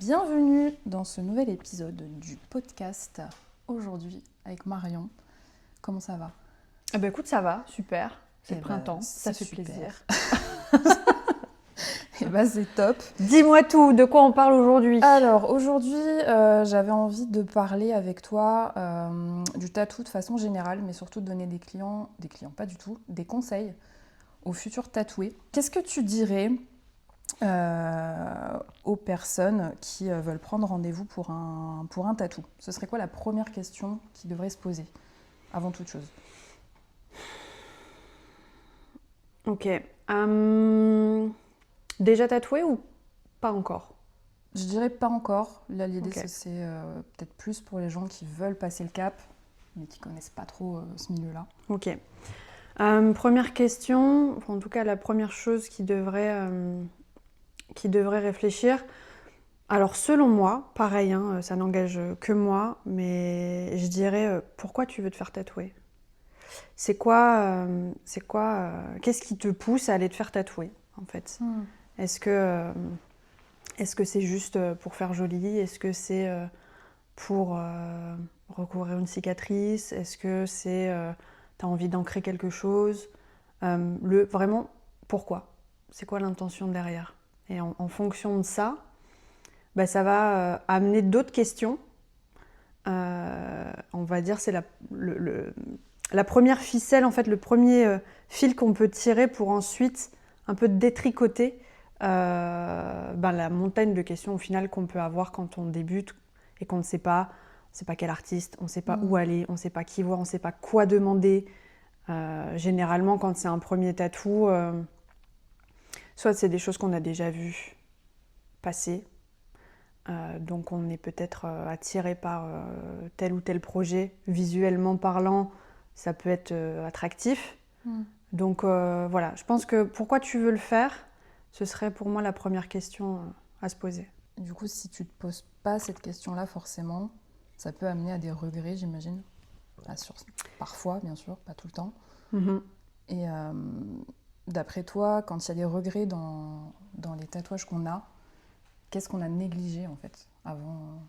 Bienvenue dans ce nouvel épisode du podcast. Aujourd'hui avec Marion. Comment ça va? Écoute, ça va, super. C'est le Eh printemps, ben, ça c'est fait super. plaisir. C'est top. Dis-moi tout, de quoi on parle aujourd'hui? Alors aujourd'hui, j'avais envie de parler avec toi du tatou de façon générale, mais surtout de donner des pas du tout, des conseils aux futurs tatoués. Qu'est-ce que tu dirais aux personnes qui veulent prendre rendez-vous pour un tatou? Ce serait quoi la première question qui devrait se poser avant toute chose? Ok. Déjà tatoué ou pas encore? Je dirais pas encore. Là, l'idée, Ok. c'est peut-être plus pour les gens qui veulent passer le cap, mais qui connaissent pas trop ce milieu-là. Ok. Première question, en tout cas la première chose qui devrait réfléchir. Alors selon moi, pareil, hein, ça n'engage que moi, mais je dirais pourquoi tu veux te faire tatouer? Qu'est-ce qui te pousse à aller te faire tatouer en fait? Est-ce que c'est juste pour faire joli? Est-ce que c'est pour recouvrir une cicatrice? Est-ce que c'est t'as envie d'ancrer quelque chose? Vraiment, pourquoi? C'est quoi l'intention derrière? Et en fonction de ça, ça va amener d'autres questions. On va dire c'est la première ficelle, en fait, le premier fil qu'on peut tirer pour ensuite un peu détricoter la montagne de questions au final qu'on peut avoir quand on débute et qu'on ne sait pas. On ne sait pas quel artiste, on ne sait pas où aller, on ne sait pas qui voir, on ne sait pas quoi demander. Généralement, quand c'est un premier tatou, soit c'est des choses qu'on a déjà vues passer, donc on est peut-être attiré par tel ou tel projet, visuellement parlant, ça peut être attractif. Donc voilà, je pense que pourquoi tu veux le faire, ce serait pour moi la première question à se poser. Du coup, si tu te poses pas cette question-là, forcément, ça peut amener à des regrets, j'imagine. Parfois, bien sûr, pas tout le temps. Et d'après toi, quand il y a des regrets dans les tatouages qu'on a, qu'est-ce qu'on a négligé en fait avant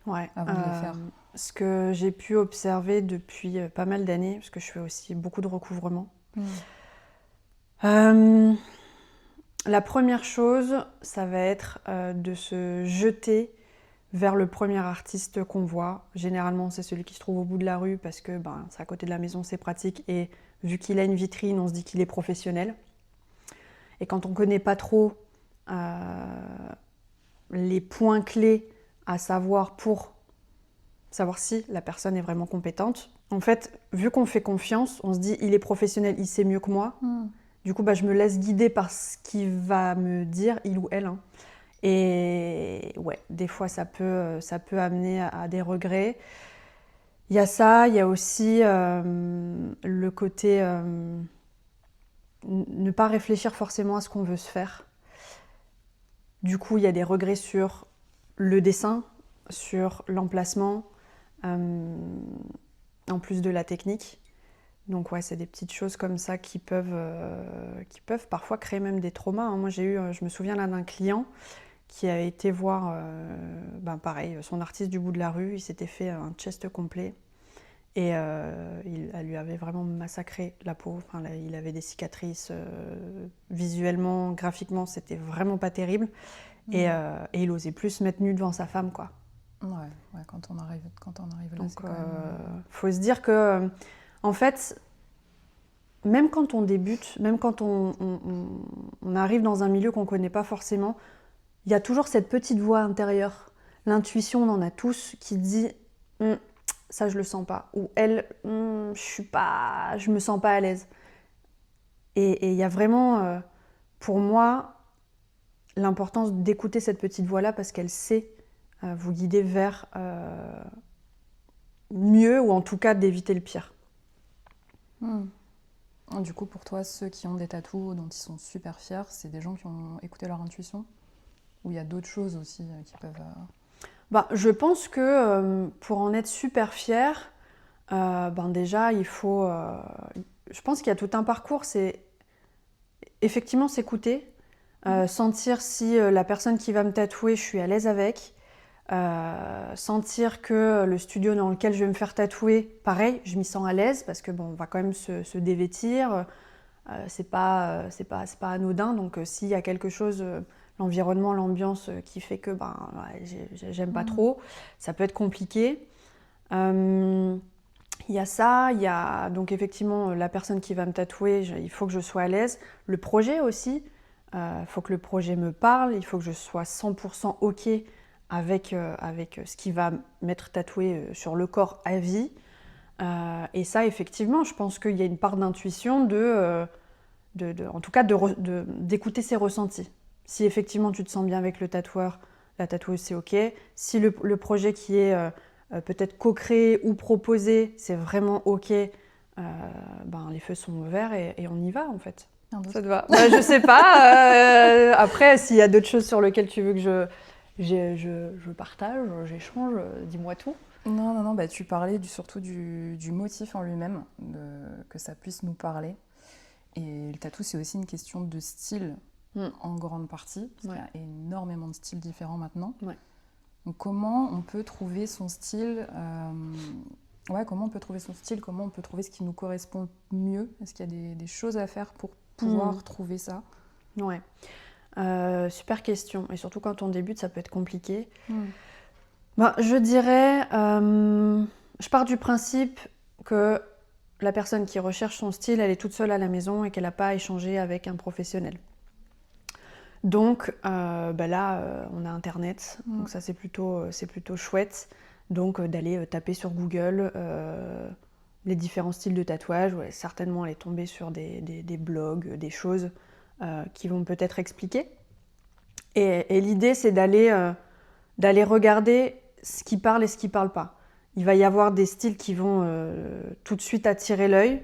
de les faire? Ce que j'ai pu observer depuis pas mal d'années, parce que je fais aussi beaucoup de recouvrement. La première chose, ça va être de se jeter vers le premier artiste qu'on voit. Généralement, c'est celui qui se trouve au bout de la rue parce que c'est à côté de la maison, c'est pratique. Et vu qu'il a une vitrine, on se dit qu'il est professionnel. Et quand on ne connaît pas trop les points clés à savoir pour savoir si la personne est vraiment compétente, en fait, vu qu'on fait confiance, on se dit il est professionnel, il sait mieux que moi. Du coup, je me laisse guider par ce qu'il va me dire, il ou elle. Et ouais, des fois, ça peut amener à des regrets. Il y a ça, il y a aussi le côté ne pas réfléchir forcément à ce qu'on veut se faire. Du coup, il y a des regrets sur le dessin, sur l'emplacement, en plus de la technique. Donc ouais, c'est des petites choses comme ça qui peuvent parfois créer même des traumas. Moi, je me souviens là d'un client qui a été voir, pareil, son artiste du bout de la rue. Il s'était fait un chest complet et elle lui avait vraiment massacré la peau. Enfin, là, il avait des cicatrices visuellement, graphiquement, c'était vraiment pas terrible. Et il osait plus se mettre nu devant sa femme, quoi. Ouais, quand on arrive là, donc, c'est quand même... faut se dire que, en fait, même quand on débute, même quand on arrive dans un milieu qu'on ne connaît pas forcément, il y a toujours cette petite voix intérieure. L'intuition, on en a tous, qui dit ça je le sens pas, ou elle, je me sens pas à l'aise. Et il y a vraiment, pour moi, l'importance d'écouter cette petite voix-là parce qu'elle sait vous guider vers mieux, ou en tout cas d'éviter le pire. Du coup, pour toi, ceux qui ont des tatous dont ils sont super fiers, c'est des gens qui ont écouté leur intuition? Ou il y a d'autres choses aussi qui peuvent... Je pense que pour en être super fier, déjà, il faut... je pense qu'il y a tout un parcours, c'est effectivement s'écouter, sentir si la personne qui va me tatouer, je suis à l'aise avec. Sentir que le studio dans lequel je vais me faire tatouer, pareil, je m'y sens à l'aise parce que bon, on va quand même se dévêtir. C'est pas anodin. Donc s'il y a quelque chose, l'environnement, l'ambiance qui fait que j'aime pas trop, ça peut être compliqué. Il y a ça, il y a donc effectivement la personne qui va me tatouer, il faut que je sois à l'aise. Le projet aussi, il faut que le projet me parle, il faut que je sois 100% OK avec ce qui va m'être tatoué sur le corps à vie. Et ça, effectivement, je pense qu'il y a une part d'intuition en tout cas d'écouter ses ressentis. Si effectivement tu te sens bien avec le tatoueur, la tatoueuse, c'est OK. Si le projet qui est peut-être co-créé ou proposé, c'est vraiment OK, les feux sont ouverts et on y va en fait. Ça te va? Je sais pas. Après, s'il y a d'autres choses sur lesquelles tu veux que je partage, j'échange, dis-moi tout. Non, tu parlais surtout du motif en lui-même, que ça puisse nous parler. Et le tatou, c'est aussi une question de style en grande partie, parce qu'il y a énormément de styles différents maintenant. Ouais. Donc comment on peut trouver son style comment on peut trouver son style, comment on peut trouver ce qui nous correspond mieux? Est-ce qu'il y a des choses à faire pour pouvoir trouver ça? Ouais. Super question. Et surtout quand on débute, ça peut être compliqué. Je dirais, je pars du principe que la personne qui recherche son style, elle est toute seule à la maison et qu'elle n'a pas à échanger avec un professionnel. Donc là, on a Internet, donc ça c'est plutôt chouette. Donc d'aller taper sur Google les différents styles de tatouage, certainement aller tomber sur des blogs, des choses qui vont peut-être expliquer. Et l'idée, c'est d'aller regarder ce qui parle et ce qui ne parle pas. Il va y avoir des styles qui vont tout de suite attirer l'œil.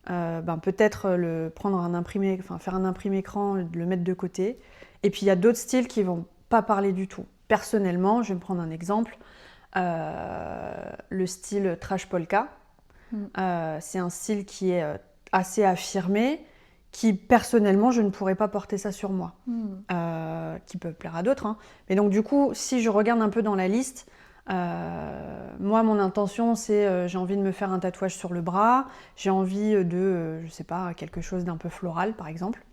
Peut-être faire un imprimé écran, le mettre de côté. Et puis il y a d'autres styles qui ne vont pas parler du tout. Personnellement, je vais me prendre un exemple. Le style trash polka. C'est un style qui est assez affirmé, qui personnellement, je ne pourrais pas porter ça sur moi. Qui peut plaire à d'autres. Mais donc du coup, si je regarde un peu dans la liste, moi, mon intention, c'est j'ai envie de me faire un tatouage sur le bras, j'ai envie de, je sais pas, quelque chose d'un peu floral, par exemple.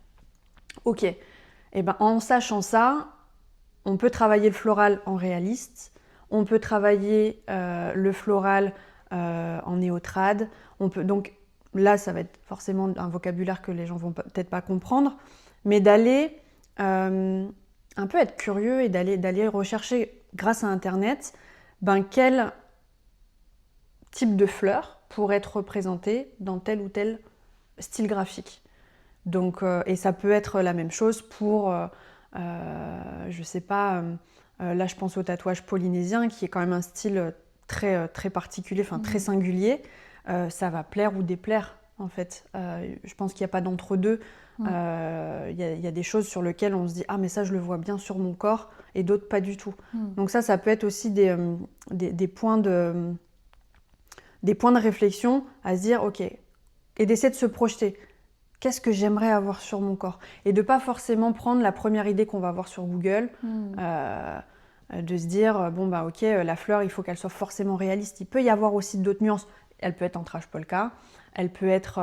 Ok. Et en sachant ça, on peut travailler le floral en réaliste, on peut travailler le floral en néotrad. Donc là, ça va être forcément un vocabulaire que les gens vont peut-être pas comprendre, mais d'aller un peu être curieux et d'aller rechercher grâce à Internet quel type de fleur pourrait être représenté dans tel ou tel style graphique. Donc, et ça peut être la même chose pour, je sais pas, là je pense au tatouage polynésien qui est quand même un style très, très particulier, très singulier. Ça va plaire ou déplaire en fait. Je pense qu'il n'y a pas d'entre-deux. Il y a des choses sur lesquelles on se dit « Ah mais ça je le vois bien sur mon corps » et d'autres pas du tout. Donc ça peut être aussi des points de réflexion à se dire « Ok » et d'essayer de se projeter. Qu'est-ce que j'aimerais avoir sur mon corps? Et de ne pas forcément prendre la première idée qu'on va avoir sur Google, de se dire « Ok, la fleur, il faut qu'elle soit forcément réaliste. » Il peut y avoir aussi d'autres nuances. Elle peut être en trash polka, elle peut être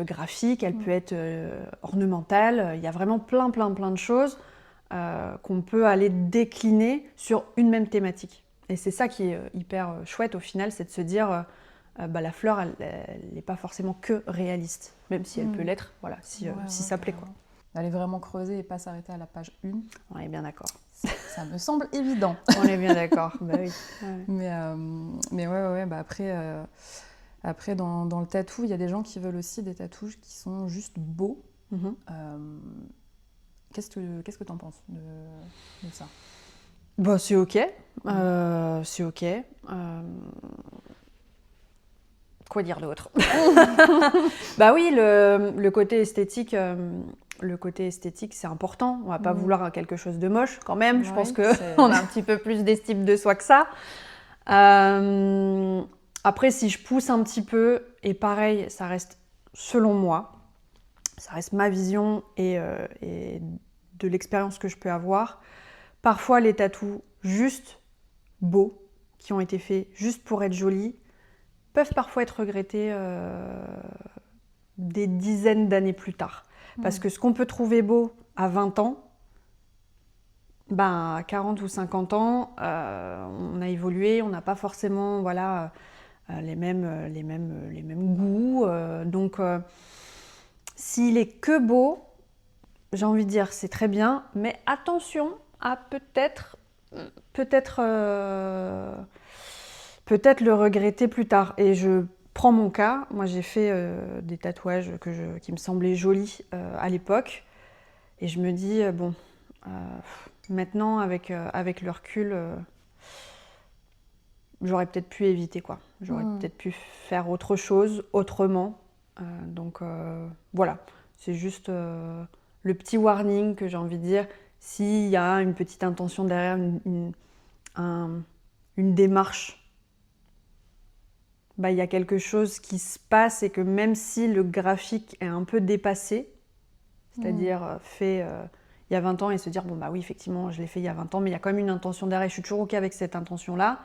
graphique, elle peut être ornementale. Il y a vraiment plein de choses qu'on peut aller décliner sur une même thématique. Et c'est ça qui est hyper chouette au final, c'est de se dire la fleur, elle n'est pas forcément que réaliste, même si elle peut l'être, voilà, si ça plaît, quoi. Aller vraiment creuser et pas s'arrêter à la page 1. On est bien d'accord. Ça me semble évident. On est bien d'accord, oui. Ouais. Mais après dans le tatou, il y a des gens qui veulent aussi des tatouages qui sont juste beaux. Qu'est-ce que tu en penses de ça? C'est ok. C'est ok. Quoi dire d'autre? Oui, le côté esthétique... Le côté esthétique, c'est important. On va pas vouloir quelque chose de moche quand même. Je pense qu'on a un petit peu plus d'estime de soi que ça. Après, si je pousse un petit peu, et pareil, ça reste selon moi, ça reste ma vision et de l'expérience que je peux avoir. Parfois, les tatous juste beaux, qui ont été faits juste pour être jolis, peuvent parfois être regrettés des dizaines d'années plus tard. Parce que ce qu'on peut trouver beau à 20 ans, à 40 ou 50 ans, on a évolué, on n'a pas forcément les mêmes goûts. Donc, s'il est que beau, j'ai envie de dire c'est très bien, mais attention à peut-être le regretter plus tard. Et je prends mon cas, moi j'ai fait des tatouages qui me semblaient jolis à l'époque, et je me dis maintenant avec le recul, j'aurais peut-être pu éviter quoi. J'aurais peut-être pu faire autre chose autrement. Donc voilà, c'est juste le petit warning que j'ai envie de dire. S'il y a une petite intention derrière, une démarche, il y a quelque chose qui se passe et que même si le graphique est un peu dépassé, c'est-à-dire fait il y a 20 ans et se dire oui effectivement je l'ai fait il y a 20 ans mais il y a quand même une intention derrière, je suis toujours ok avec cette intention-là,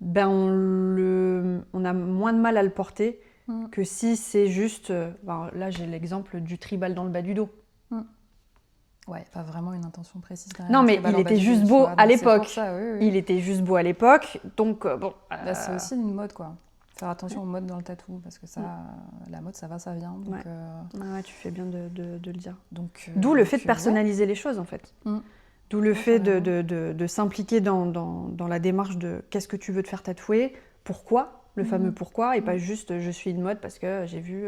on a moins de mal à le porter que si c'est juste, là j'ai l'exemple du tribal dans le bas du dos. Ouais, pas vraiment une intention précise. Non, mais il était juste beau à l'époque. Oui. Il était juste beau à l'époque, donc c'est aussi une mode, quoi. Faire attention aux modes dans le tatou, parce que ça, la mode, ça va, ça vient. Donc, tu fais bien de le dire. D'où le fait de personnaliser les choses, en fait. D'où le fait de s'impliquer dans la démarche de qu'est-ce que tu veux te faire tatouer, pourquoi, le fameux pourquoi, et pas juste je suis une mode parce que j'ai vu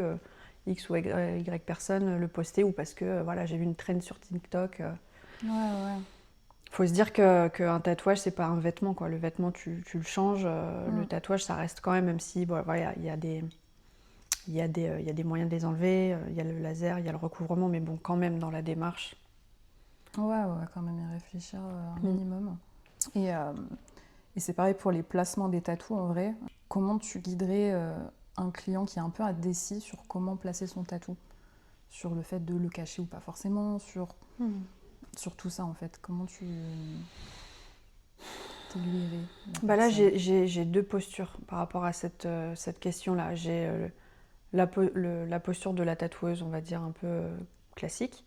X ou Y personne le poster ou parce que j'ai vu une trend sur TikTok. Faut se dire qu'un tatouage, c'est pas un vêtement, quoi. Le vêtement, tu le changes. Le tatouage, ça reste quand même si il y a des moyens de les enlever. Il y a le laser, il y a le recouvrement, mais bon, quand même dans la démarche. Ouais, quand même y réfléchir un minimum. Et c'est pareil pour les placements des tatous, en vrai. Comment tu guiderais un client qui est un peu indécis sur comment placer son tatou, sur le fait de le cacher ou pas forcément, sur tout ça en fait. Comment tu t'aiguillerais? Là, j'ai deux postures par rapport à cette question-là. J'ai la posture de la tatoueuse, on va dire un peu classique,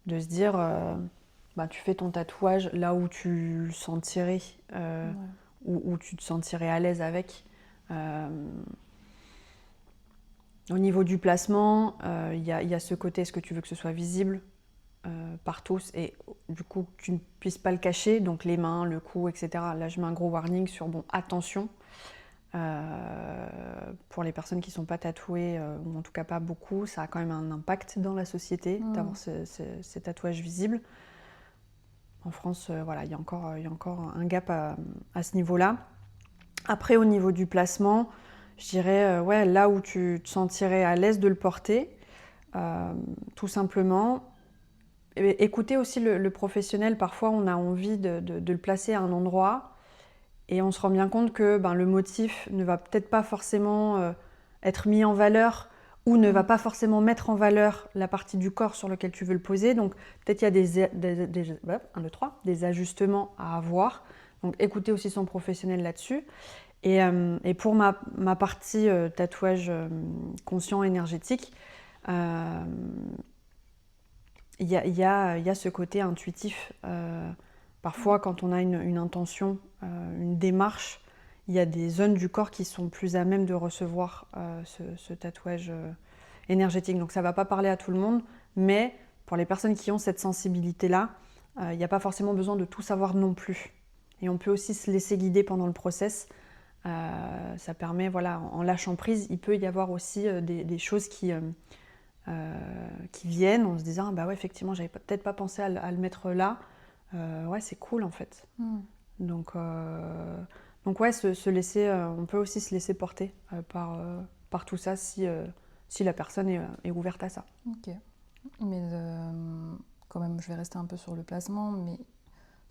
de se dire tu fais ton tatouage là où tu le sentirais, où tu te sentirais à l'aise avec. Au niveau du placement, il y a ce côté, est-ce que tu veux que ce soit visible par tous et du coup que tu ne puisses pas le cacher, donc les mains, le cou, etc. Là, je mets un gros warning sur attention pour les personnes qui ne sont pas tatouées, ou en tout cas pas beaucoup, ça a quand même un impact dans la société d'avoir ces tatouages visibles. En France, il y a encore un gap à ce niveau-là. Après, au niveau du placement, je dirais là où tu te sentirais à l'aise de le porter, tout simplement. Écoutez aussi le professionnel. Parfois, on a envie de le placer à un endroit et on se rend bien compte que le motif ne va peut-être pas forcément être mis en valeur ou ne va pas forcément mettre en valeur la partie du corps sur laquelle tu veux le poser. Donc, peut-être il y a des ajustements à avoir. Donc, écoutez aussi son professionnel là-dessus. Et pour ma partie tatouage conscient énergétique, il y a ce côté intuitif. Parfois, quand on a une intention, une démarche, il y a des zones du corps qui sont plus à même de recevoir ce tatouage énergétique. Donc ça ne va pas parler à tout le monde, mais pour les personnes qui ont cette sensibilité-là, il n'y a pas forcément besoin de tout savoir non plus. Et on peut aussi se laisser guider pendant le process. Ça permet, en lâchant prise, il peut y avoir aussi des choses qui viennent en se disant effectivement j'avais peut-être pas pensé à le mettre là, c'est cool en fait. Donc se laisser, on peut aussi se laisser porter par tout ça si la personne est ouverte à ça. Ok, mais quand même je vais rester un peu sur le placement, mais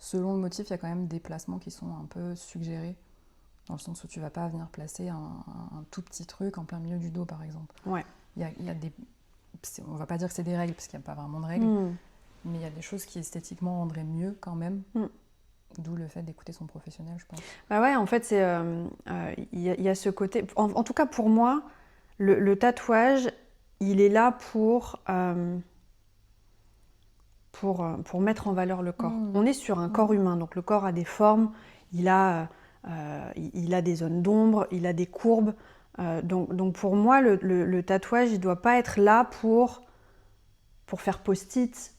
selon le motif il y a quand même des placements qui sont un peu suggérés, dans le sens où tu vas pas venir placer un tout petit truc en plein milieu du dos par exemple. Ouais. Il y a des on va pas dire que c'est des règles, parce qu'il n'y a pas vraiment de règles, mais il y a des choses qui esthétiquement rendraient mieux quand même. D'où le fait d'écouter son professionnel, je pense. Bah ouais, en fait, y a ce côté... En tout cas, pour moi, le tatouage, il est là pour mettre en valeur le corps. On est sur un corps humain, donc le corps a des formes, il a des zones d'ombre, il a des courbes. Donc pour moi, le tatouage, il ne doit pas être là pour faire post-it,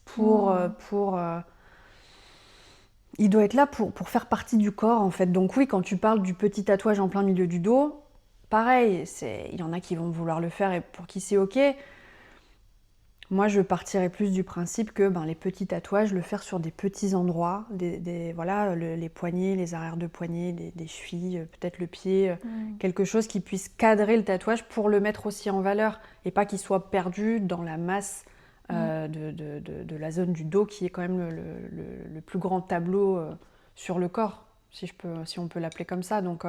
il doit être là pour faire partie du corps, en fait. Donc oui, quand tu parles du petit tatouage en plein milieu du dos, pareil, il y en a qui vont vouloir le faire et pour qui c'est OK. Moi, je partirais plus du principe que les petits tatouages, le faire sur des petits endroits, voilà, les poignets, les arrières de poignets, des chevilles, peut-être le pied, quelque chose qui puisse cadrer le tatouage pour le mettre aussi en valeur et pas qu'il soit perdu dans la masse de la zone du dos qui est quand même le plus grand tableau sur le corps, si on peut l'appeler comme ça. Donc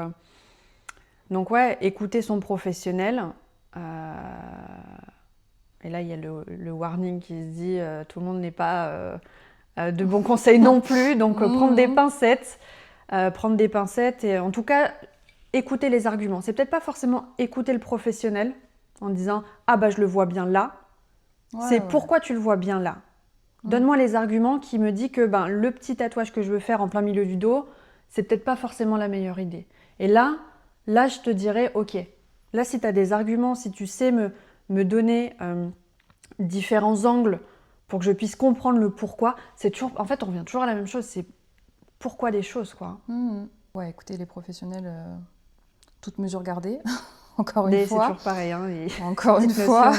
ouais, écouter son professionnel. Et là, il y a le warning qui se dit tout le monde n'est pas de bons conseils non plus. Donc, prendre des pincettes. Et en tout cas, écouter les arguments. C'est peut-être pas forcément écouter le professionnel en disant « Ah, je le vois bien là ». C'est pourquoi tu le vois bien là. Donne-moi les arguments qui me disent que le petit tatouage que je veux faire en plein milieu du dos, c'est peut-être pas forcément la meilleure idée. Et là, je te dirais « Ok ». Là, si tu as des arguments, si tu sais me donner différents angles pour que je puisse comprendre le pourquoi. C'est toujours, en fait, on revient toujours à la même chose, c'est pourquoi des choses, quoi. Ouais, écoutez, les professionnels, toutes mesures gardées, encore une fois. C'est toujours pareil, hein. Encore une fois.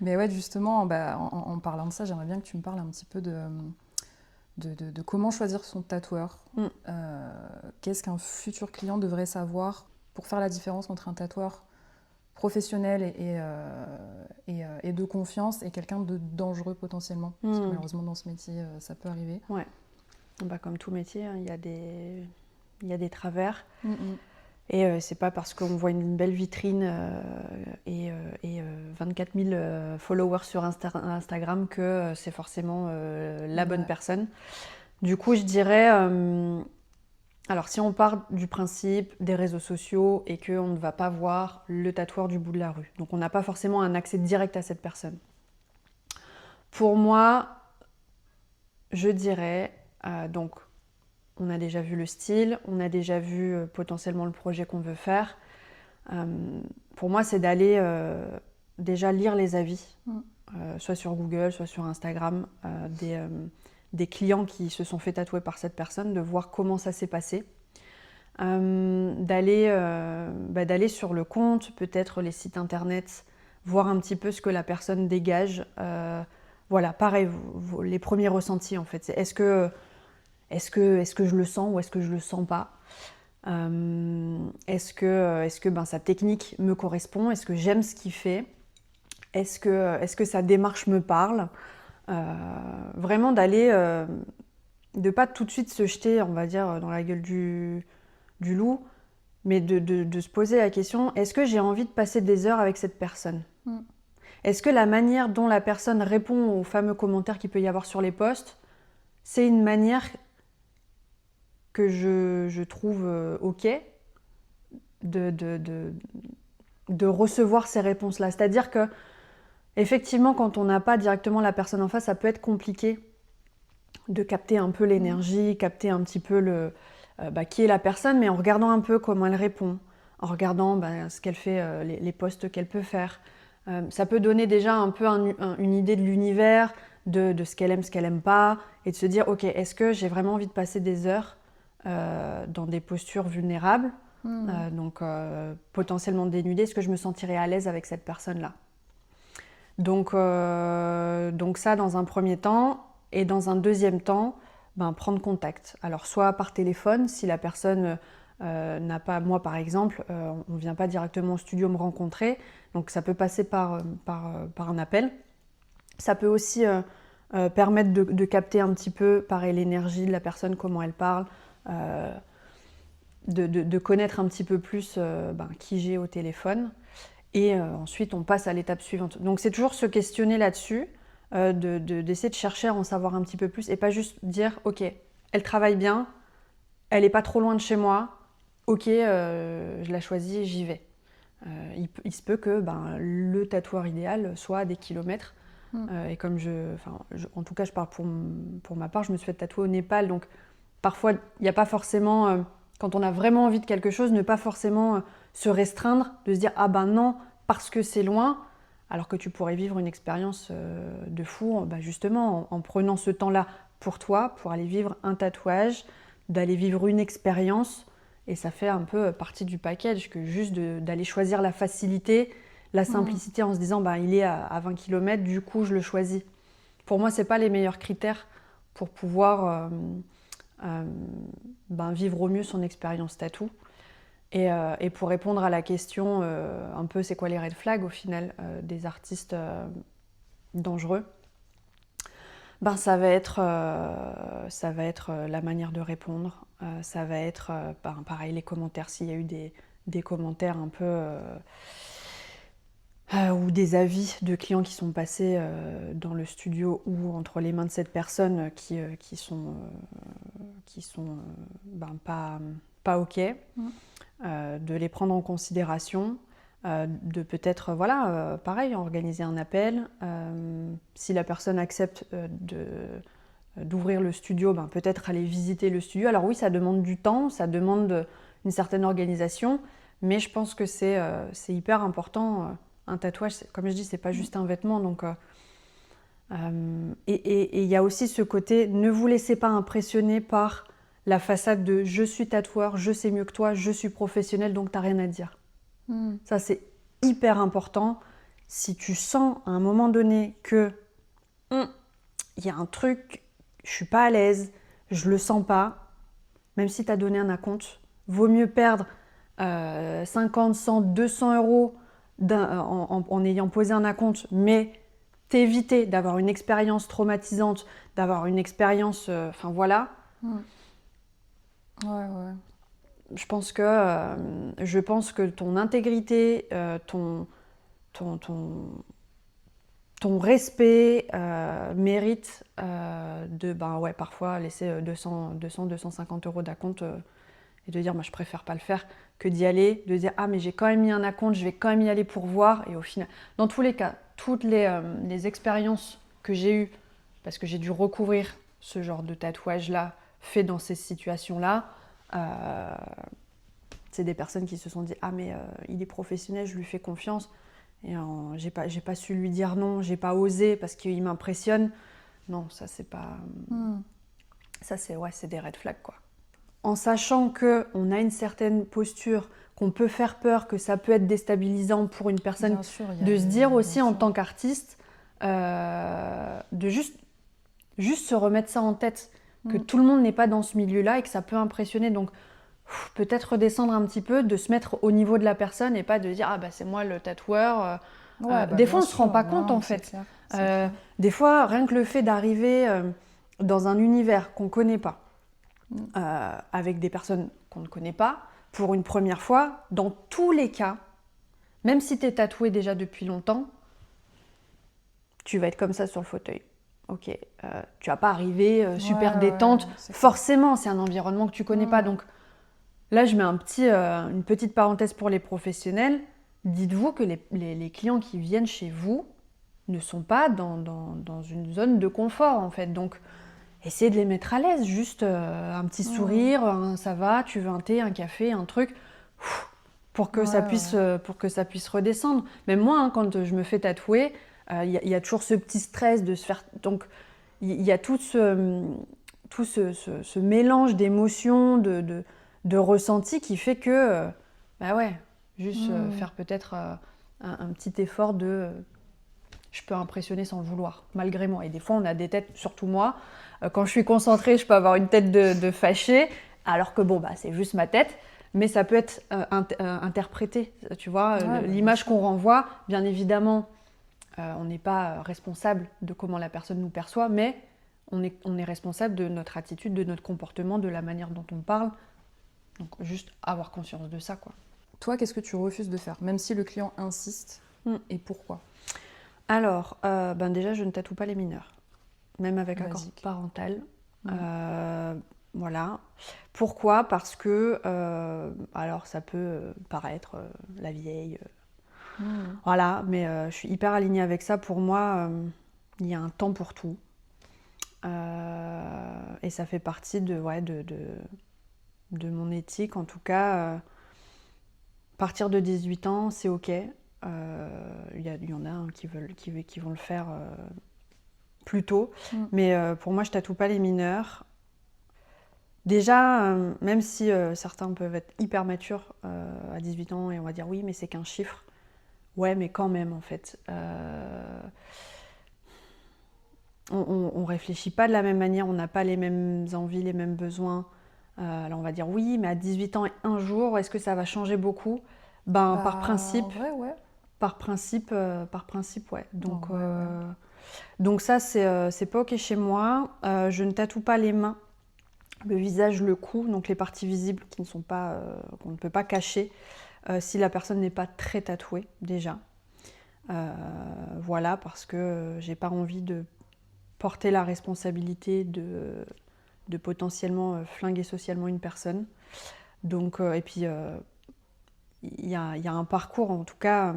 Mais ouais, justement, en parlant de ça, j'aimerais bien que tu me parles un petit peu de comment choisir son tatoueur. Qu'est-ce qu'un futur client devrait savoir pour faire la différence entre un tatoueur professionnel et de confiance et quelqu'un de dangereux potentiellement. Parce que malheureusement dans ce métier ça peut arriver. Ouais. Comme tout métier, il y a des travers. Et c'est pas parce qu'on voit une belle vitrine et 24 000 followers sur Instagram que c'est forcément la bonne personne. Du coup, je dirais... alors, si on part du principe des réseaux sociaux et qu'on ne va pas voir le tatoueur du bout de la rue, donc on n'a pas forcément un accès direct à cette personne. Pour moi, je dirais, donc, on a déjà vu le style, on a déjà vu potentiellement le projet qu'on veut faire. Pour moi, c'est d'aller déjà lire les avis, soit sur Google, soit sur Instagram, des clients qui se sont fait tatouer par cette personne, de voir comment ça s'est passé, d'aller sur le compte, peut-être les sites internet, voir un petit peu ce que la personne dégage. Voilà, pareil, les premiers ressentis en fait. Est-ce que je le sens ou est-ce que je le sens pas ? Est-ce que sa technique me correspond ? Est-ce que j'aime ce qu'il fait ? Est-ce que sa démarche me parle ? Vraiment d'aller, de pas tout de suite se jeter, on va dire, dans la gueule du loup, mais de se poser la question, est-ce que j'ai envie de passer des heures avec cette personne ? Est-ce que la manière dont la personne répond aux fameux commentaires qu'il peut y avoir sur les posts, c'est une manière que je trouve OK de recevoir ces réponses-là ? C'est-à-dire que effectivement, quand on n'a pas directement la personne en face, ça peut être compliqué de capter un peu l'énergie, capter un petit peu qui est la personne, mais en regardant un peu comment elle répond, en regardant ce qu'elle fait, les posts qu'elle peut faire. Ça peut donner déjà un peu une idée de l'univers, de ce qu'elle aime pas, et de se dire, ok, est-ce que j'ai vraiment envie de passer des heures dans des postures vulnérables, donc potentiellement dénudées, est-ce que je me sentirais à l'aise avec cette personne-là ? Donc ça dans un premier temps, et dans un deuxième temps, prendre contact. Alors soit par téléphone, si la personne n'a pas, moi par exemple, on ne vient pas directement au studio me rencontrer, donc ça peut passer par un appel. Ça peut aussi permettre de capter un petit peu, pareil, l'énergie de la personne, comment elle parle, de connaître un petit peu plus qui j'ai au téléphone. Et ensuite, on passe à l'étape suivante. Donc, c'est toujours se questionner là-dessus, d'essayer de chercher à en savoir un petit peu plus et pas juste dire, ok, elle travaille bien, elle n'est pas trop loin de chez moi, ok, je la choisis, j'y vais. Il se peut que le tatoueur idéal soit à des kilomètres. Et comme en tout cas, je parle pour ma part, je me suis fait tatouer au Népal, donc parfois, il n'y a pas forcément, quand on a vraiment envie de quelque chose, ne pas forcément se restreindre, de se dire « Ah ben non, parce que c'est loin », alors que tu pourrais vivre une expérience de fou, justement, en prenant ce temps-là pour toi, pour aller vivre un tatouage, d'aller vivre une expérience, et ça fait un peu partie du package, que juste d'aller choisir la facilité, la simplicité en se disant il est à 20 km, du coup je le choisis. Pour moi, ce n'est pas les meilleurs critères pour pouvoir vivre au mieux son expérience tatou. Et pour répondre à la question, un peu c'est quoi les red flags au final des artistes dangereux, ça va être la manière de répondre, ça va être pareil les commentaires, s'il y a eu des commentaires un peu ou des avis de clients qui sont passés dans le studio ou entre les mains de cette personne qui sont pas ok, de les prendre en considération, de peut-être pareil organiser un appel, si la personne accepte d'ouvrir le studio, peut-être aller visiter le studio. Alors oui, ça demande du temps, ça demande une certaine organisation, mais je pense que c'est hyper important. Un tatouage, comme je dis, c'est pas juste un vêtement. Donc, et il y a aussi ce côté, ne vous laissez pas impressionner par la façade de je suis tatoueur, je sais mieux que toi, je suis professionnel, donc t'as rien à dire. Ça, c'est hyper important. Si tu sens à un moment donné que il y a un truc, je suis pas à l'aise, je le sens pas, même si t'as donné un acompte, vaut mieux perdre 50, 100, 200 euros en ayant posé un acompte, mais t'éviter d'avoir une expérience traumatisante, d'avoir une expérience... Ouais. Je pense que ton intégrité, ton respect mérite parfois laisser 250 euros d'acompte et de dire je préfère pas le faire que d'y aller, de dire mais j'ai quand même mis un acompte, je vais quand même y aller pour voir. Et au final, dans tous les cas, toutes les expériences que j'ai eues, parce que j'ai dû recouvrir ce genre de tatouage-là fait dans ces situations-là, c'est des personnes qui se sont dit il est professionnel, je lui fais confiance. Et j'ai pas su lui dire non, j'ai pas osé parce qu'il m'impressionne. Non, ça c'est pas... Ça c'est des red flags quoi. En sachant qu'on a une certaine posture, qu'on peut faire peur, que ça peut être déstabilisant pour une personne, de se dire aussi en tant qu'artiste, de juste se remettre ça en tête, que tout le monde n'est pas dans ce milieu-là et que ça peut impressionner. Donc peut-être redescendre un petit peu, de se mettre au niveau de la personne et pas de dire c'est moi le tatoueur. Des fois on ne se rend pas compte en fait. Des fois rien que le fait d'arriver dans un univers qu'on ne connaît pas, avec des personnes qu'on ne connaît pas, pour une première fois, dans tous les cas, même si tu es tatoué déjà depuis longtemps, tu vas être comme ça sur le fauteuil. Ok, tu vas pas arriver super détente. Forcément, c'est un environnement que tu connais pas. Donc là, je mets une petite parenthèse pour les professionnels. Dites-vous que les clients qui viennent chez vous ne sont pas dans une zone de confort en fait. Donc essayez de les mettre à l'aise, juste un petit sourire, ça va, tu veux un thé, un café, un truc, pour que ça puisse redescendre. Même moi, quand je me fais tatouer, il y a toujours ce petit stress de se faire... Donc il y a tout ce mélange d'émotions, de ressentis qui fait que, faire peut-être un petit effort de... je peux impressionner sans le vouloir, malgré moi. Et des fois, on a des têtes, surtout moi, quand je suis concentrée, je peux avoir une tête de fâchée, alors que c'est juste ma tête, mais ça peut être interprété, tu vois, l'image qu'on renvoie, bien évidemment, on n'est pas responsable de comment la personne nous perçoit, mais on est responsable de notre attitude, de notre comportement, de la manière dont on parle. Donc juste avoir conscience de ça, quoi. toi, qu'est-ce que tu refuses de faire, même si le client insiste, et pourquoi? Alors, déjà, je ne tatoue pas les mineurs, même avec accord Basique. parental. Voilà. Pourquoi? Parce que, alors ça peut paraître la vieille, voilà, mais je suis hyper alignée avec ça. Pour moi, il y a un temps pour tout. Et ça fait partie de mon éthique. En tout cas, partir de 18 ans, c'est OK. Il y en a qui vont le faire plus tôt. Mais pour moi, je tatoue pas les mineurs. Déjà, même si certains peuvent être hyper matures à 18 ans et on va dire oui, mais c'est qu'un chiffre. Ouais, mais quand même, en fait. On réfléchit pas de la même manière, on n'a pas les mêmes envies, les mêmes besoins. Alors on va dire oui, mais à 18 ans et un jour, est-ce que ça va changer beaucoup? Par principe, En vrai, ouais. par principe, ouais. Donc, Ouais. donc ça, c'est pas OK chez moi. Je ne tatoue pas les mains, le visage, le cou, donc les parties visibles qui ne sont pas, qu'on ne peut pas cacher si la personne n'est pas très tatouée déjà. Voilà, parce que j'ai pas envie de porter la responsabilité de potentiellement flinguer socialement une personne. Donc, et puis, il y a un parcours, en tout cas,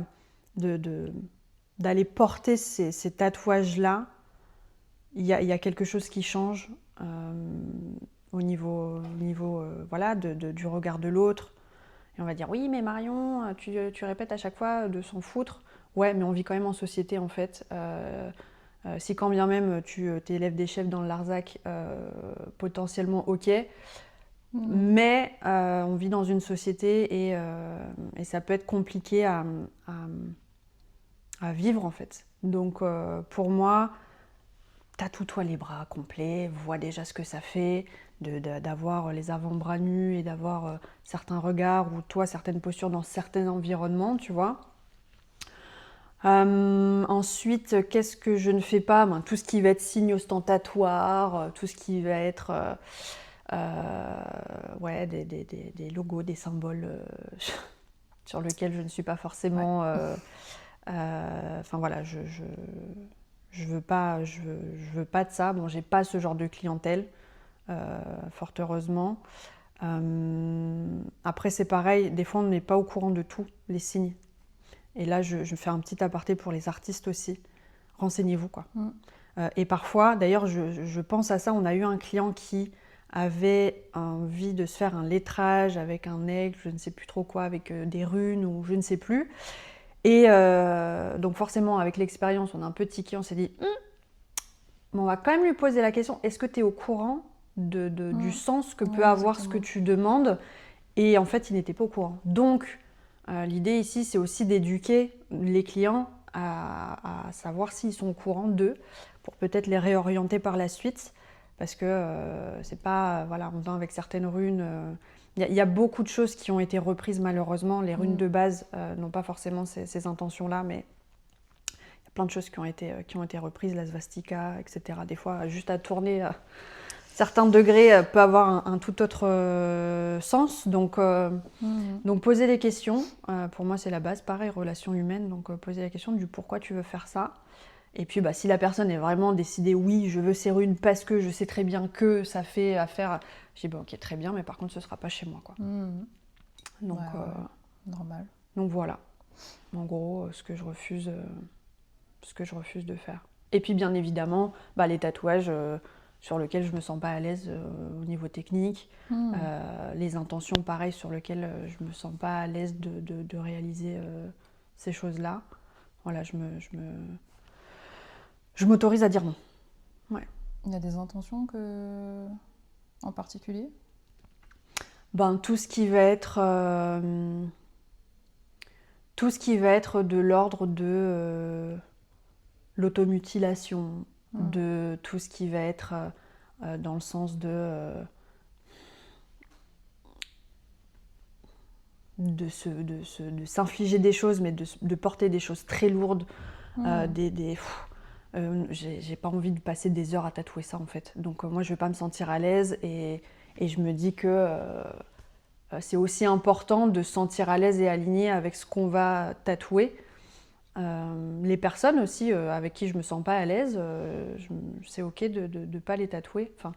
d'aller porter ces tatouages-là. Il y a quelque chose qui change au niveau voilà, du regard de l'autre. Et on va dire, oui, mais Marion, tu répètes à chaque fois de s'en foutre. Ouais, mais on vit quand même en société, en fait. Si quand bien même tu t'élèves des chefs dans le Larzac, potentiellement ok, mais on vit dans une société et ça peut être compliqué à vivre en fait. Donc pour moi, tatoue-toi les bras complets, vois déjà ce que ça fait, d'avoir les avant-bras nus et d'avoir certains regards ou toi certaines postures dans certains environnements, tu vois. Ensuite, qu'est-ce que je ne fais pas? Tout ce qui va être signe ostentatoire, tout ce qui va être ouais, des logos, des symboles sur lesquels je ne suis pas forcément. Enfin voilà, je veux pas de ça. Bon, j'ai pas ce genre de clientèle, fort heureusement. Après, c'est pareil, des fois on n'est pas au courant de tous les signes. Et là, je fais un petit aparté pour les artistes aussi. Renseignez-vous, quoi. Et parfois, d'ailleurs, je pense à ça, on a eu un client qui avait envie de se faire un lettrage avec un aigle, je ne sais plus trop quoi, avec des runes ou je ne sais plus. Et donc forcément, avec l'expérience, on a un peu tiqué, on s'est dit, on va quand même lui poser la question, est-ce que tu es au courant du sens que peut avoir exactement ce que tu demandes? Et en fait, il n'était pas au courant. Donc, l'idée ici, c'est aussi d'éduquer les clients à savoir s'ils sont au courant d'eux, pour peut-être les réorienter par la suite, parce que c'est pas, voilà, on vient avec certaines runes. Il y a beaucoup de choses qui ont été reprises malheureusement. Les runes de base n'ont pas forcément ces intentions-là, mais il y a plein de choses qui ont été reprises, la svastika, etc. Des fois, juste à tourner certains degrés peut avoir un tout autre sens. Donc poser les questions, pour moi c'est la base. Pareil, relations humaines, donc poser la question du pourquoi tu veux faire ça. Et puis si la personne est vraiment décidée, oui, je veux ces runes parce que je sais très bien que ça fait affaire, je dis ok, très bien, mais par contre ce sera pas chez moi, quoi. Donc normal. Donc voilà, en gros ce que je refuse de faire. Et puis bien évidemment, les tatouages sur lesquels je me sens pas à l'aise au niveau technique, les intentions pareil sur lesquelles je me sens pas à l'aise de réaliser ces choses-là. Voilà, je m'autorise à dire non. Ouais. Il y a des intentions en particulier? Tout ce qui va être de l'ordre de l'automutilation, de tout ce qui va être dans le sens de s'infliger des choses, mais de porter des choses très lourdes, j'ai pas envie de passer des heures à tatouer ça en fait. Donc moi je vais pas me sentir à l'aise et je me dis que c'est aussi important de se sentir à l'aise et aligné avec ce qu'on va tatouer. Les personnes aussi avec qui je me sens pas à l'aise, c'est ok de pas les tatouer. Enfin,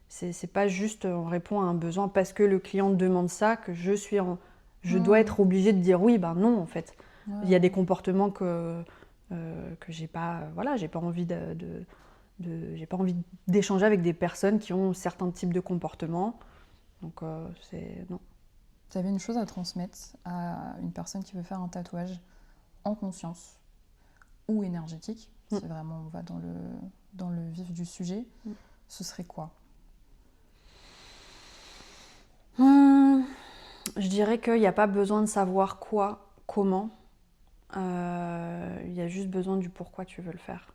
c'est pas juste on répond à un besoin parce que le client demande ça que je dois être obligée de dire oui. Ben non, en fait. Ouais. Il y a des comportements que j'ai pas, j'ai pas envie j'ai pas envie d'échanger avec des personnes qui ont certains types de comportements. Donc non. Tu avais une chose à transmettre à une personne qui veut faire un tatouage en conscience ou énergétique, si vraiment on va dans le vif du sujet, ce serait quoi? Je dirais qu'il n'y a pas besoin de savoir quoi, comment. Il y a juste besoin du pourquoi tu veux le faire.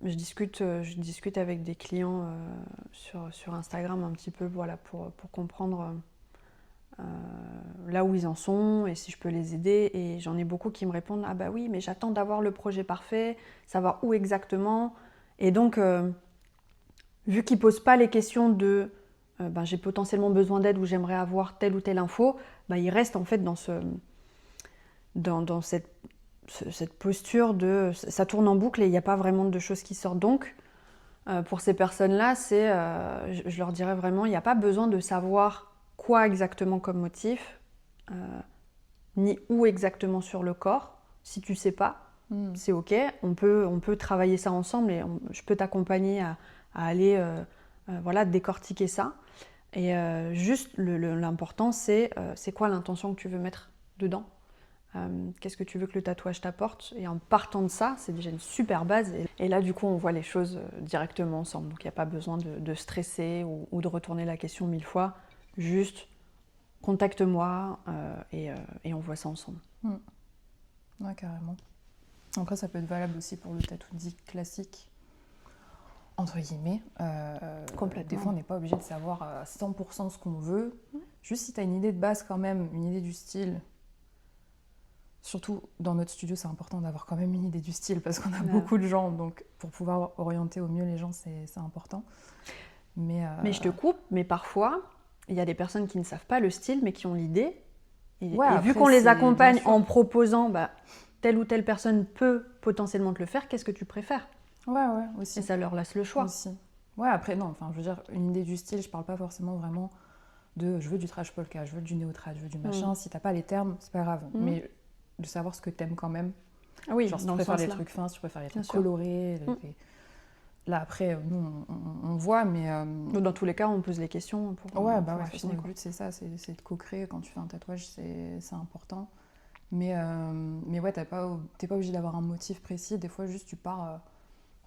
Je discute avec des clients sur Instagram un petit peu pour comprendre là où ils en sont et si je peux les aider. Et j'en ai beaucoup qui me répondent « Ah bah oui, mais j'attends d'avoir le projet parfait, savoir où exactement. » Et donc, vu qu'ils ne posent pas les questions de j'ai potentiellement besoin d'aide ou j'aimerais avoir telle ou telle info, ils restent en fait dans cette posture de ça tourne en boucle et il n'y a pas vraiment de choses qui sortent. Donc pour ces personnes-là, je leur dirais vraiment, il n'y a pas besoin de savoir quoi exactement comme motif, ni où exactement sur le corps. Si tu ne sais pas, c'est ok, on peut travailler ça ensemble et je peux t'accompagner à aller décortiquer ça. Et juste l'important, c'est quoi l'intention que tu veux mettre dedans. Qu'est-ce que tu veux que le tatouage t'apporte? Et en partant de ça, c'est déjà une super base. Et là, du coup, on voit les choses directement ensemble. Donc, il n'y a pas besoin de stresser ou de retourner la question 1000 fois. Juste, contacte-moi et on voit ça ensemble. Ouais, carrément. Après, ça peut être valable aussi pour le tatou dit classique, entre guillemets. Complètement. Des fois, on n'est pas obligé de savoir à 100% ce qu'on veut. Juste si tu as une idée de base quand même, une idée du style. Surtout dans notre studio, c'est important d'avoir quand même une idée du style parce qu'on a beaucoup de gens, donc pour pouvoir orienter au mieux les gens, c'est important. Mais je te coupe, mais parfois, il y a des personnes qui ne savent pas le style, mais qui ont l'idée. Et vu qu'on les accompagne en proposant, telle ou telle personne peut potentiellement te le faire, qu'est-ce que tu préfères? Ouais, aussi. Et ça leur laisse le choix. Aussi. Ouais, après, non, enfin, je veux dire, une idée du style, je parle pas forcément vraiment de je veux du trash polka, je veux du néo-trash, je veux du machin. Si t'as pas les termes, c'est pas grave. Mais de savoir ce que t'aimes quand même. Ah oui, genre si tu préfères les trucs fins, si tu préfères les trucs colorés. Là, après, nous, on voit, mais... Dans tous les cas, on pose les questions pour affiner. Le but, c'est ça, c'est de co-créer. Quand tu fais un tatouage, c'est important. Mais ouais, t'es pas obligé d'avoir un motif précis. Des fois, juste, tu pars...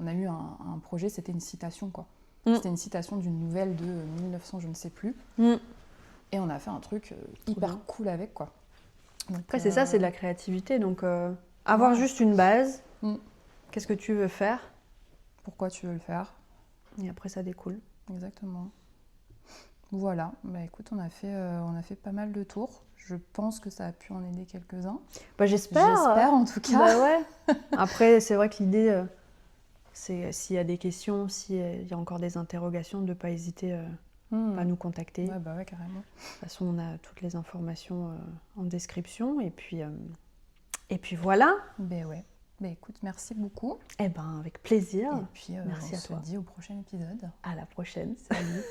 on a eu un projet, c'était une citation, quoi. C'était une citation d'une nouvelle de 1900, je ne sais plus. Et on a fait un truc hyper cool avec, quoi. Donc, après, c'est ça, c'est de la créativité. Donc, avoir juste une base. Qu'est-ce que tu veux faire? Pourquoi tu veux le faire? Et après, ça découle. Exactement. Voilà. Écoute, on a fait pas mal de tours. Je pense que ça a pu en aider quelques-uns. J'espère. J'espère, en tout cas. Ouais. Après, c'est vrai que l'idée, c'est s'il y a des questions, s'il y a encore des interrogations, de ne pas hésiter à nous contacter. Ouais, carrément. De toute façon, on a toutes les informations en description. Et puis voilà. Ouais. Écoute, merci beaucoup. Avec plaisir. Et puis, merci à toi. On se dit au prochain épisode. À la prochaine. Salut.